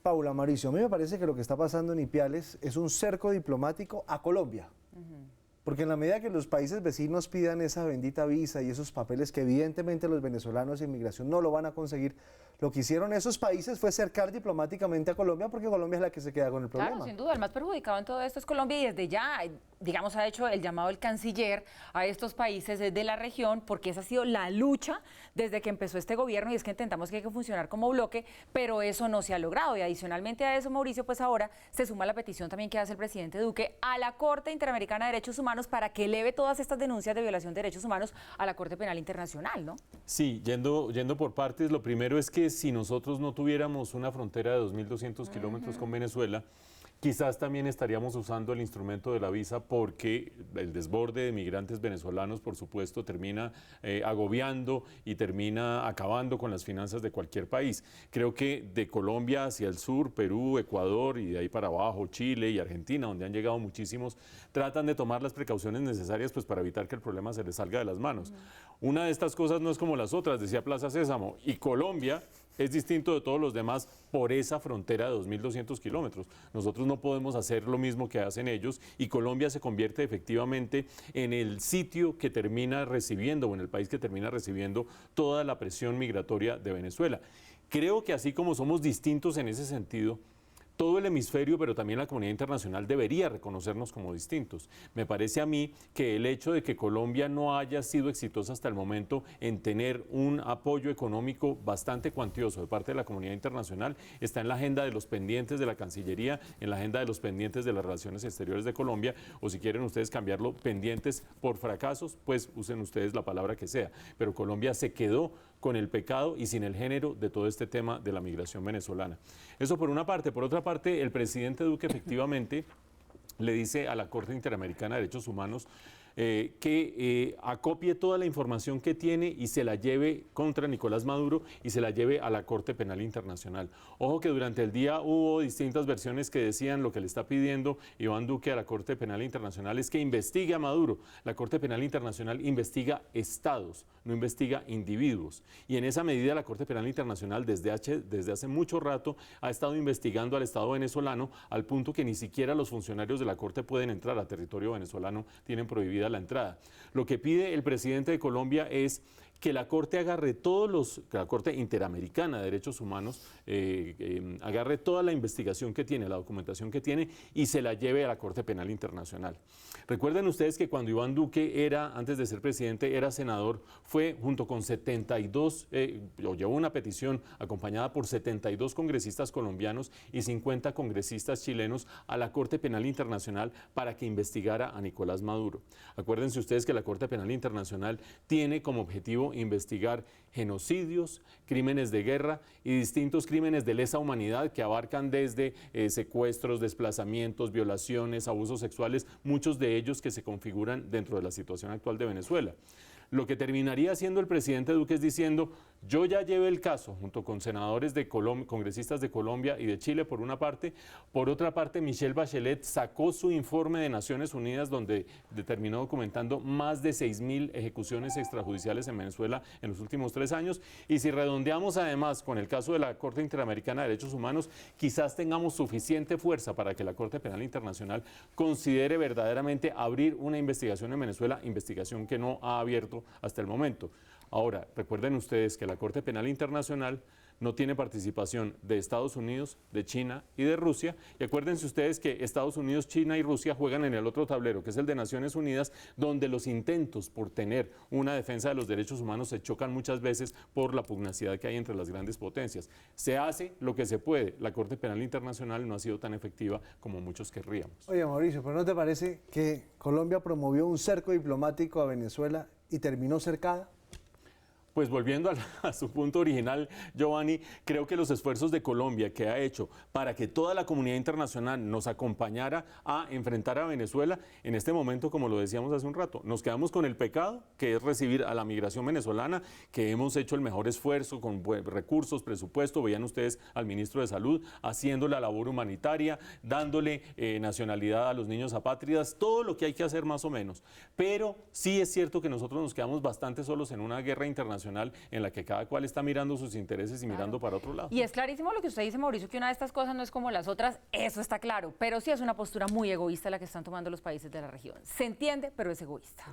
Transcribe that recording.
Paula, Mauricio, a mí me parece que lo que está pasando en Ipiales es un cerco diplomático a Colombia. Porque en la medida que los países vecinos pidan esa bendita visa y esos papeles que evidentemente los venezolanos de inmigración no lo van a conseguir, lo que hicieron esos países fue cercar diplomáticamente a Colombia porque Colombia es la que se queda con el problema. Claro, sin duda, el más perjudicado en todo esto es Colombia y desde ya, digamos, ha hecho el llamado el canciller a estos países de la región porque esa ha sido la lucha desde que empezó este gobierno y es que intentamos que hay que funcionar como bloque, pero eso no se ha logrado y adicionalmente a eso, Mauricio, pues ahora se suma la petición también que hace el presidente Duque a la Corte Interamericana de Derechos Humanos para que eleve todas estas denuncias de violación de derechos humanos a la Corte Penal Internacional, ¿no? Sí, yendo por partes, lo primero es que si nosotros no tuviéramos una frontera de 2.200 kilómetros con Venezuela, quizás también estaríamos usando el instrumento de la visa porque el desborde de migrantes venezolanos, por supuesto, termina agobiando y termina acabando con las finanzas de cualquier país. Creo que de Colombia hacia el sur, Perú, Ecuador y de ahí para abajo, Chile y Argentina, donde han llegado muchísimos, tratan de tomar las precauciones necesarias pues, para evitar que el problema se les salga de las manos. Una de estas cosas no es como las otras, decía Plaza Sésamo, y Colombia es distinto de todos los demás por esa frontera de 2.200 kilómetros. Nosotros no podemos hacer lo mismo que hacen ellos y Colombia se convierte efectivamente en el sitio que termina recibiendo o en el país que termina recibiendo toda la presión migratoria de Venezuela. Creo que así como somos distintos en ese sentido, todo el hemisferio, pero también la comunidad internacional debería reconocernos como distintos. Me parece a mí que el hecho de que Colombia no haya sido exitosa hasta el momento en tener un apoyo económico bastante cuantioso de parte de la comunidad internacional está en la agenda de los pendientes de la Cancillería, en la agenda de los pendientes de las relaciones exteriores de Colombia, o si quieren ustedes cambiarlo, pendientes por fracasos, pues usen ustedes la palabra que sea. Pero Colombia se quedó con el pecado y sin el género de todo este tema de la migración venezolana. Eso por una parte. Por otra parte, el presidente Duque efectivamente le dice a la Corte Interamericana de Derechos Humanos que acopie toda la información que tiene y se la lleve contra Nicolás Maduro y se la lleve a la Corte Penal Internacional. Ojo que durante el día hubo distintas versiones que decían lo que le está pidiendo Iván Duque a la Corte Penal Internacional es que investigue a Maduro. La Corte Penal Internacional investiga estados, no investiga individuos. Y en esa medida la Corte Penal Internacional desde hace mucho rato ha estado investigando al Estado venezolano al punto que ni siquiera los funcionarios de la Corte pueden entrar a territorio venezolano, tienen prohibida la entrada. Lo que pide el presidente de Colombia es que la Corte agarre que la Corte Interamericana de Derechos Humanos agarre toda la investigación que tiene, la documentación que tiene y se la lleve a la Corte Penal Internacional. Recuerden ustedes que cuando Iván Duque antes de ser presidente, era senador, fue junto con 72, o llevó una petición acompañada por 72 congresistas colombianos y 50 congresistas chilenos a la Corte Penal Internacional para que investigara a Nicolás Maduro. Acuérdense ustedes que la Corte Penal Internacional tiene como objetivo investigar genocidios, crímenes de guerra y distintos crímenes de lesa humanidad que abarcan desde secuestros, desplazamientos, violaciones, abusos sexuales, muchos de ellos que se configuran dentro de la situación actual de Venezuela. Lo que terminaría haciendo el presidente Duque es diciendo, yo ya llevé el caso junto con senadores de Colombia, congresistas de Colombia y de Chile por una parte, por otra parte Michelle Bachelet sacó su informe de Naciones Unidas donde terminó documentando más de 6.000 ejecuciones extrajudiciales en Venezuela en los últimos 3 años y si redondeamos además con el caso de la Corte Interamericana de Derechos Humanos, quizás tengamos suficiente fuerza para que la Corte Penal Internacional considere verdaderamente abrir una investigación en Venezuela, investigación que no ha abierto hasta el momento. Ahora, recuerden ustedes que la Corte Penal Internacional no tiene participación de Estados Unidos, de China y de Rusia. Y acuérdense ustedes que Estados Unidos, China y Rusia juegan en el otro tablero, que es el de Naciones Unidas, donde los intentos por tener una defensa de los derechos humanos se chocan muchas veces por la pugnacidad que hay entre las grandes potencias. Se hace lo que se puede. La Corte Penal Internacional no ha sido tan efectiva como muchos querríamos. Oye, Mauricio, ¿pero no te parece que Colombia promovió un cerco diplomático a Venezuela y terminó cercada? Pues volviendo a su punto original, Giovanni, creo que los esfuerzos de Colombia que ha hecho para que toda la comunidad internacional nos acompañara a enfrentar a Venezuela, en este momento, como lo decíamos hace un rato, nos quedamos con el pecado, que es recibir a la migración venezolana, que hemos hecho el mejor esfuerzo con recursos, presupuesto, veían ustedes al ministro de Salud haciendo la labor humanitaria, dándole nacionalidad a los niños apátridas, todo lo que hay que hacer más o menos. Pero sí es cierto que nosotros nos quedamos bastante solos en una guerra internacional internacional en la que cada cual está mirando sus intereses y mirando para otro lado. Y es clarísimo lo que usted dice, Mauricio, que una de estas cosas no es como las otras, eso está claro, pero sí es una postura muy egoísta la que están tomando los países de la región. Se entiende, pero es egoísta.